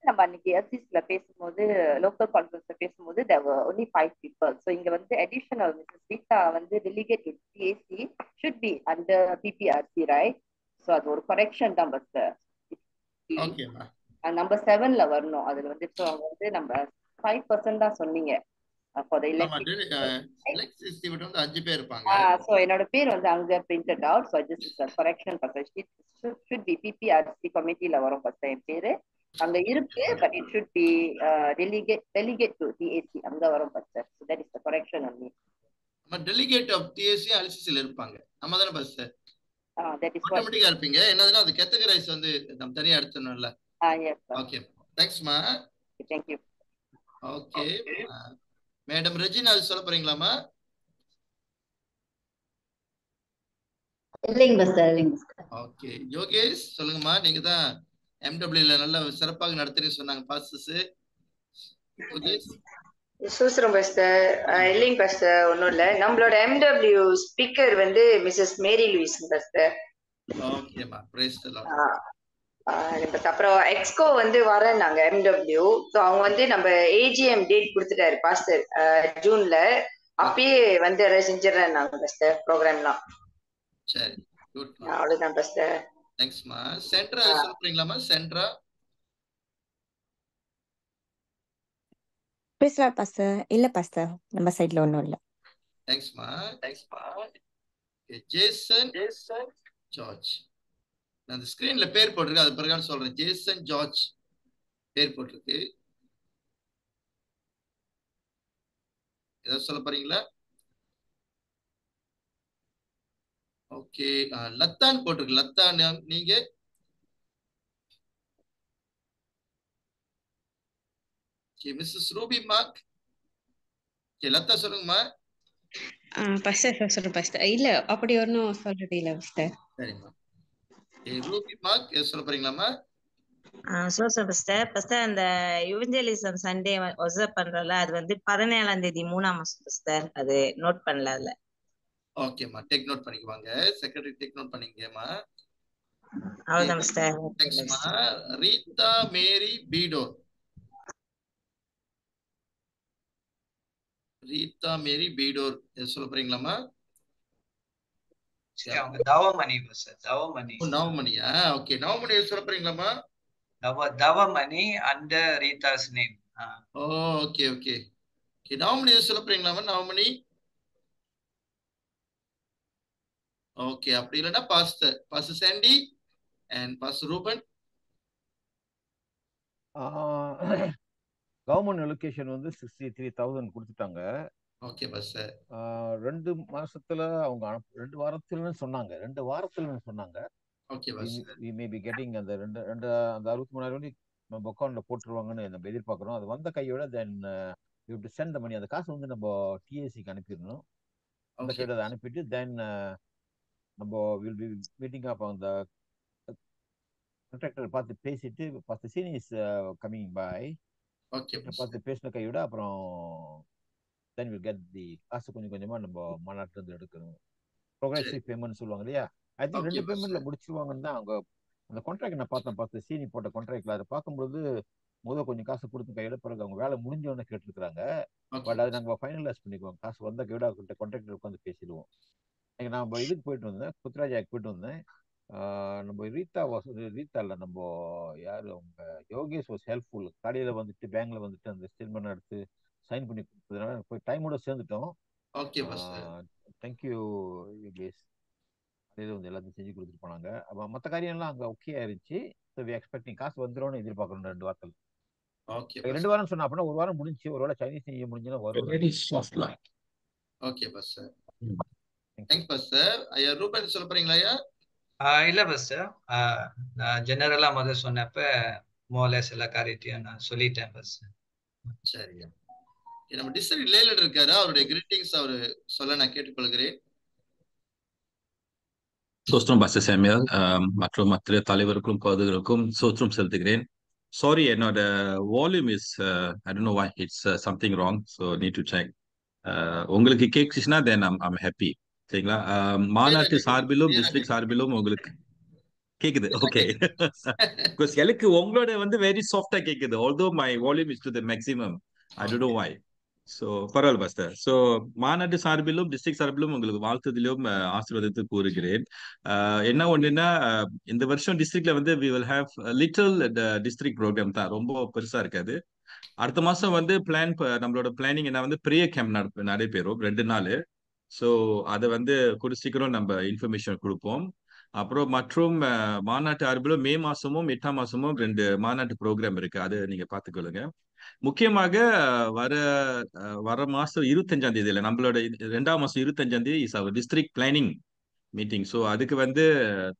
நம்ம அன்னைக்கு எஃப்சிஸ்ல பேசும்போது local கான்ஃபரன்ஸ்ல பேசும்போது there were only 5 people. So இங்க வந்து additional Mrs. Rita வந்து delegate to TAC should be under PPRC, right? So அது ஒரு correction தான் பஸ். ஓகேம்மா. நம்பர் 7ல வரணும். அதுல வந்து ஸோ அவங்க வந்து நம்ம 5% தான் சொன்னீங்க for the electric. எலக்ட்ரிசிட்டி மட்டும் வந்து 5 பேர் இருப்பாங்க. So என்னோட பேர் வந்து அங்க printed out. So this is a correction bus. Should be PPRC committeeல வரும் பஸ் என் பேரு. அங்க இருக்கு, but it should be delegate to TAC அங்க வரும் bus. So that is the correction only. நம்ம delegate of TAC அலிசிசில இருப்பாங்க. நம்ம தான பஸ். That is ஆட்டோமேட்டிக்கா இருப்பீங்க. என்னதுன்னா அது கேட்டகரைஸ் வந்து நம்ம தனியா எடுத்துறணும்ல. yes sir. ஓகே. தேங்க்ஸ்மா. Thank you. Okay. Madam Regina சொல்ல போறீங்களாமா? இல்லைங்க பஸ்டர், இல்லைங்க பஸ்டர். ஓகே. யோகேஷ் சொல்லுங்கம்மா. நீங்க தான் MWல நல்ல சிறப்பாக நடத்துறீங்க சொன்னாங்க பாஸ்டர்ஸ். யோகேஷ் சூசரம் பஸ்டர். இல்லைங்க பஸ்டர், ஒன்றும் இல்லை. நம்மளோட MW ஸ்பீக்கர் வந்து மிஸ்ஸஸ் மேரி லூயிஸ் பஸ்டர். ஓகேம்மா. Praise the Lord. அப்புறம் எக்ஸ்கோ வந்து வரேன்னாங்க MW. ஸோ அவங்க வந்து நம்ம AGM டேட் கொடுத்துட்டாரு பாஸ்டர் ஜூன்ல. அப்பயே வந்து அதை செஞ்சிடறேன்னாங்க பஸ்டர் ப்ரோக்ராம்லாம். சரி, குட். அவ்வளவுதான் பஸ்டர். தேங்க்ஸ்மா. சென்ட்ரா சொல்றீங்களாமா? சென்ட்ரா பேசலாம் பாஸ்டர். இல்ல பாஸ்டர், நம்ம சைடுல ஒண்ணும் இல்ல. தேங்க்ஸ்மா. Jason George. நான் அந்த ஸ்கிரீன்ல பேர் போட்டிருக்கு, அது பிறகு சொல்றேன். ஜேசன் ஜார்ஜ் பேர் போட்டிருக்கு. ஏதாவது சொல்ல போறீங்களா? ஓகே. லத்தான் போட்டிருக்கு. லத்தான் நீங்க? Mrs Ruby mark. லத்தா சொல்லுங்கம்மா. பாஸ்டர் சொல்றேன் பாஸ்டர். இல்ல அப்படி ஒன்றும் சொல்றது இல்ல பாஸ்டர். சரிம்மா. ரூபி மார்க் சொல்ல போறீங்களாம்மா? சொல்றேன் பாஸ்டர். பாஸ்டர் அந்த யுவஞ்சலிசம் சண்டே ஒப்சர்வ் பண்றோம்ல, அது வந்து 17ஆம் தேதி 3ஆம் மாசம் பாஸ்டர். அது நோட் பண்ணல அதுல. ஓகேம்மா. டேக் நோட் பண்ணிக்குவாங்க. செக்ரட்டரி டேக் நோட் பண்ணிக்கமா. அவ்வளவுதான் பாஸ்டர். தேங்க்ஸ்மா. ரீதா மேரி பீடோர். ரீதா மேரி பீடோர் சொல்ல போறீங்களாமா? அவங்க தவமணி பாஸ்டர். தவமணி. நவமணியா? ஓகே. நவமணி சொல்ல போறீங்களாமா? Thavamani under Rita's name. Okay okay. Navamani சொல்ல போறீங்களாமா? நவமணி. ஓகே. அப்படி இல்லைன்னா pastor Sandy and pastor Ruben. Government allocation வந்து 63,000 கொடுத்துட்டாங்க. Okay bus. 2 மாசத்துல அவங்க 2 வாரத்துலன்னு சொன்னாங்க. 2 வாரத்துலன்னு சொன்னாங்க. Okay bus. we may be getting அந்த 63,000 நம்ம அக்கௌண்ட்ல போட்டுருவாங்கன்னு நம்ம எதிர்பார்க்கிறோம். அது வந்த கையோட தென் யூ டு சென்ட் த மணி. அந்த காசு வந்து நம்ம TACக்கு அனுப்பிடணும். அந்த கையோட அதை அனுப்பிட்டு தென் நம்ம வில் பி மீட்டிங் அப் அந்த கான்ட்ராக்டர் பார்த்து பேசிட்டு பார்த்து சீனியர்ஸ் கமிங் பை. ஓகே. பார்த்து பேசின கையோட அப்புறம் தென் வில் கெட் தி காசு கொஞ்சம் கொஞ்சமா நம்ம மாநாட்டில இருந்து எடுக்கணும். ப்ரோக்ரசிவ் பேமெண்ட் சொல்லுவாங்க இல்லையா? ஐ திங்க் 2 பேமெண்ட்ல முடிச்சிருவாங்கன்னு தான் அவங்க அந்த கான்ட்ராக்ட் நான் பார்த்து சீனி போட்ட கான்ட்ராக்ட்ல அதை பார்க்கும்போது முதல் கொஞ்சம் காசு கொடுத்து கையோட பிறகு அவங்க வேலை முடிஞ்சவொன்னு கேட்டுருக்காங்க. பட் அதை நாங்கள் ஃபைனலைஸ் பண்ணிக்குவோம். காசு வந்த கையோட அவங்கள்ட்ட கான்ட்ராக்டர் உட்காந்து பேசிடுவோம். நான் இதுக்கு போயிட்டு வந்தேன், புத்ராஜாக்கு போயிட்டு வந்தேன். நம்ம ரீதா இல்லை, நம்ம யாரு அவங்க யோகேஷ் வாஸ் ஹெல்ப்ஃபுல். கடையில வந்துட்டு பேங்க்ல வந்துட்டு அந்த ஸ்டேட்மெண்ட் எடுத்து சைன் பண்ணி கொடுத்ததுனால போய் டைமோட சேர்ந்துட்டோம். ஓகே. தேங்க்யூ யோகேஷ். கடையில வந்து எல்லாத்தையும் செஞ்சு கொடுத்துட்டு போனாங்க. அப்போ மற்ற காரியம்லாம் அங்கே ஓகே ஆயிருச்சு. ஸோ வி எக்ஸ்பெக்டிங் காசு வந்துடும்னு எதிர்பார்க்கணும் 2 வாரத்தில். ஓகே. 2 வாரம் சொன்னா அப்படின்னா 1 வாரம் முடிஞ்சு. ஒருவேளை சைனீஸ் நியூ இயர் முடிஞ்சுன்னா வரும். Okay bus. Thanks bus. ஐயா ரூபன் சொல்ல போறீங்களா ஐயா? இல்ல பாஸ்டர். நான் ஜெனரலா முதல் சொன்னப்ப மோலஸ் எல்லா காரியத்தையும் நான் சொல்லிட்டேன் பாஸ்டர். சரியா. நம்ம டிஸ்ட்ரிக்ட் லேலர் இருக்காரு, அவருடைய கிரீட்டிங்ஸ் அவரு சொல்ல நான் கேட்டுக்கொள்கிறேன். சோஸ்திரம் பாஸ்டர் சாமியல் மற்றும் மற்ற தலைவருக்கும் பகுதிகளுக்கும் சோஸ்திரம் செலுத்துகிறேன். சாரி, என்னோட volume is I don't know why it's something wrong, so need to check. உங்களுக்கு கேட்குச்சுன்னா தென் ஐம் ஹாப்பி. சரிங்களா? மாநாட்டு சார்பிலும் டிஸ்ட்ரிக்ட் சார்பிலும் உங்களுக்கு கேக்குது. ஓகே. பிகாஸ் எனக்கு உங்களோட வந்து வெரி சாஃப்டா கேக்குது. Although my volume is to the maximum. I don't know why. So பரவாயில்ல பாஸ்டர். சோ மாநாட்டு சார்பிலும் டிஸ்ட்ரிக்ட் சார்பிலும் உங்களுக்கு வாழ்த்துதலையும் ஆசீர்வாதத்தை கூறுகிறேன். என்ன ஒண்ணுன்னா இந்த வருஷம் டிஸ்ட்ரிக்ட்ல வந்து we will have a little district program தான், ரொம்ப பெருசா இருக்காது. அடுத்த மாசம் வந்து நம்மளோட பிளானிங் என்ன வந்து ப்ரேயர் கேம்ப் நடைபெறும் 2 நாள். ஸோ அதை வந்து கூடிய சீக்கிரம் நம்ம இன்ஃபர்மேஷன் கொடுப்போம். அப்புறம் மற்றும் மாநாட்டு சார்பிலும் மே மாசமும் 8ஆம் மாசமும் 2 மாநாட்டு ப்ரோக்ராம் இருக்கு. அதை நீங்க பார்த்துக்கொள்ளுங்க. முக்கியமாக வர மாசம் 25ஆம் தேதியில நம்மளோட 2ஆம் மாசம் 25ஆம் தேதி is our district planning meeting. So அதுக்கு வந்து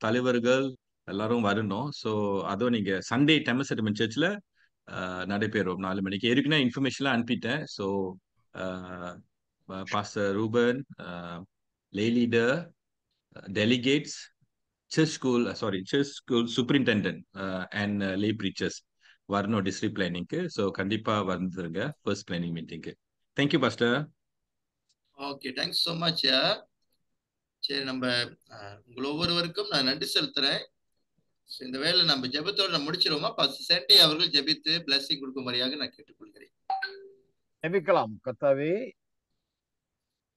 தலைவர்கள் எல்லாரும் வரணும். ஸோ அதுவும் நீங்க சண்டே டெமஸ் செட்டில்மெண்ட் சர்ச்சில் நடைபெறும் 4 மணிக்கு. ஏற்கனவே இன்ஃபர்மேஷன்லாம் அனுப்பிட்டேன். So pastor Ruben, lay leader, delegates, church school superintendent and lay preachers வரணும் டிஸ்ட்ரிக்ட் பிளானிங்க்கு. ஸோ கண்டிப்பா வந்துருங்க ஃபர்ஸ்ட் பிளானிங் மீட்டிங்க்கு. Thank you pastor. Okay, thanks so much. சரி, நம்ம உங்கள் ஒவ்வொருவருக்கும் நான் நன்றி செலுத்துறேன். இந்த வேலை நம்ம ஜெபத்தோடு நம்ம முடிச்சிருவோமா? பாஸ்டர் சாண்டி அவர்கள் ஜெபித்து பிளஸிங் கொடுக்கும்படியாக நான் கேட்டுக்கொள்கிறேன். ஜெபிக்கலாம். கர்த்தாவே,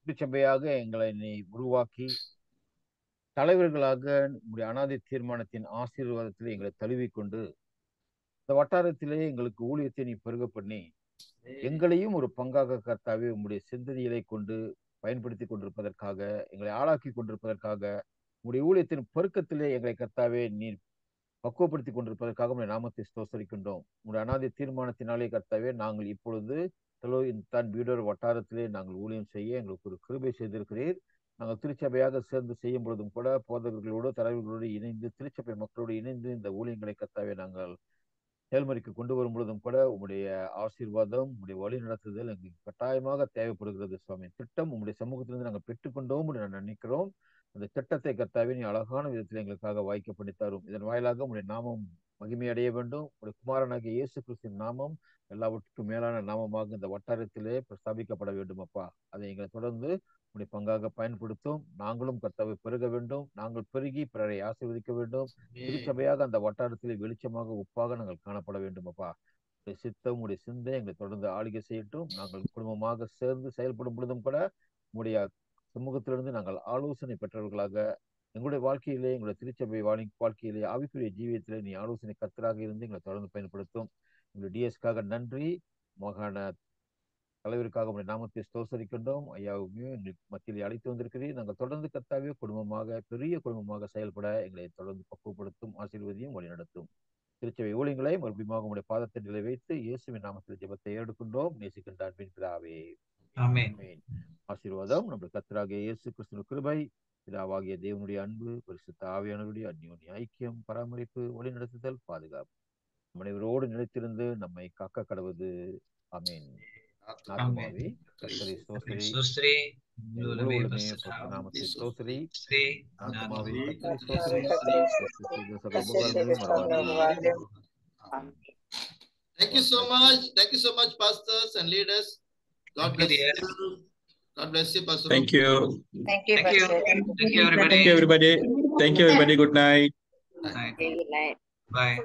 திருச்சபையாக எங்களை நீ உருவாக்கி தலைவர்களாக உங்களுடைய அனாதை தீர்மானத்தின் ஆசீர்வாதத்திலே எங்களை தழுவிக்கொண்டு இந்த வட்டாரத்திலே எங்களுக்கு ஊழியத்தை நீ பெருக பண்ணி எங்களையும் ஒரு பங்காக கர்த்தாவே உங்களுடைய சிந்தனைகளை கொண்டு பயன்படுத்தி கொண்டிருப்பதற்காக, எங்களை ஆளாக்கி கொண்டிருப்பதற்காக, உங்களுடைய ஊழியத்தின் பெருக்கத்திலே எங்களை கர்த்தாவே நீர் பக்குவப்படுத்தி கொண்டிருப்பதற்காக உங்களுடைய நாமத்தை ஸ்தோத்தரிக்கின்றோம். உங்களுடைய அனாதை தீர்மானத்தினாலே கர்த்தாவே நாங்கள் இப்பொழுது தான் வீடர் வட்டாரத்திலே நாங்கள் ஊழியம் செய்ய எங்களுக்கு ஒரு கிருபை செய்திருக்கிறீர். நாங்கள் திருச்சபையாக சேர்ந்து செய்யும் பொழுதும் கூட போதகர்களோடு தலைவர்களோடு இணைந்து திருச்சபை மக்களோடு இணைந்து இந்த ஊழியங்களை கர்த்தாவே நாங்கள் செயல்முறைக்கு கொண்டு வரும் பொழுதும் கூட உங்களுடைய ஆசீர்வாதம், உங்களுடைய வழி நடத்துதல் எங்களுக்கு கட்டாயமாக தேவைப்படுகிறது. சுவாமி, திட்டம் உங்களுடைய சமூகத்திலிருந்து நாங்கள் பெற்றுக்கொண்டோம் என்று நான் நினைக்கிறோம். அந்த திட்டத்தை கர்த்தாவே நீ அழகான விதத்தில் எங்களுக்காக வாய்க்க பண்ணி தரும். இதன் வாயிலாக உங்களுடைய நாமம் மகிமை அடைய வேண்டும். உங்களுடைய குமாரனாகிய இயேசு கிறிஸ்துவின் நாமம் எல்லாவற்றுக்கும் மேலான நாமமாக இந்த வட்டாரத்திலே பிரஸ்தாபிக்கப்பட வேண்டும். அப்பா, அதை எங்களை தொடர்ந்து உங்களுடைய பங்காக பயன்படுத்தும். நாங்களும் கர்த்தாவை பெருக வேண்டும். நாங்கள் பெருகி பிறரை ஆசீர்வதிக்க வேண்டும். திருச்சபையாக அந்த வட்டாரத்திலே வெளிச்சமாக உப்பாக நாங்கள் காணப்பட வேண்டும். அப்பா, உடைய சித்தம், உடைய சிந்தை எங்களை தொடர்ந்து ஆளுகை செய்யட்டும். நாங்கள் குடும்பமாக சேர்ந்து செயல்படும் பொழுதும் கூட உங்களுடைய சமூகத்திலிருந்து நாங்கள் ஆலோசனை பெற்றவர்களாக எங்களுடைய வாழ்க்கையிலே, எங்களுடைய திருச்சபை வாழ்க்கையிலே, ஆவிக்குரிய ஜீவியத்திலே நீ ஆலோசனை கர்த்தராக இருந்து எங்களை தொடர்ந்து பயன்படுத்தும். எங்களுடைய டிஎஸ்க்காக நன்றி. மாகாண தலைவருக்காக உங்களுடைய நாமத்தை ஸ்தோத்தரிக்கின்றோம். ஐயாவுமே எங்களுக்கு மத்தியில் அழைத்து வந்திருக்கிறீர். நாங்கள் தொடர்ந்து கர்த்தாவே குடும்பமாக, பெரிய குடும்பமாக செயல்பட எங்களை தொடர்ந்து பக்குவப்படுத்தும், ஆசீர்வதியும் வழிநடத்தும். திருச்சபை ஊழியங்களை மறுபடியும் உங்களுடைய பாதத்தை வைத்து இயேசுவின் நாமத்தில் ஜெபத்தை எடுக்கின்றோம். நேசிக்கின்ற அன்பின் பிதாவே, ஆமென். ஆசீர்வாதம் நம்முடைய கர்த்தராகிய இயேசு கிறிஸ்துவின் கிருபை, பிதாவாகிய தேவனுடைய அன்பு, பரிசுத்த ஆவியானவருடைய அந்யோன்ய ஐக்கியம், பராமரிப்பு, வழிநடத்துதல், பாதுகாப்பு அனைவரோடு நிலைத்திருந்து நம்மை காக்க கடவுது. ஆமென். ஆத்மாவே கர்த்தரை ஸ்தோத்திரி, முழுவதுமே நாமத்தை ஸ்தோத்திரி. ஆத்மாவே கர்த்தரை ஸ்தோத்திரி, சகல உபகாரங்களையும் மறவாதே. Thank you so much. Thank you so much, pastors and leaders. God bless you. God bless you, Pastor. Thank you. Thank you, Thank you. Pastor. Thank you, everybody. Thank you, everybody. Thank you, everybody. Good night. Good night. Bye.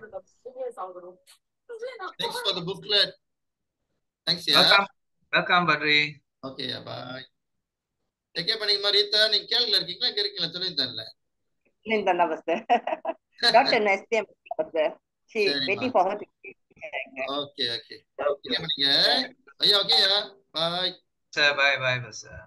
Thanks for the booklet. Thanks, yeah. Welcome. Welcome, Badri. Okay, yeah, bye. Take care, Panik Marita. நீங்க கேள்வில இருக்கீங்களா? இங்க இருக்கீங்களா? சொல்லிட்டு தரல. இல்ல pastor. Doctor நெஸ்டியம் pastor. She waiting for her to Okay. Okay, பண்ணீங்க. ஐயா, ஓகேயா? Bye. Sir, bye, bye, sir.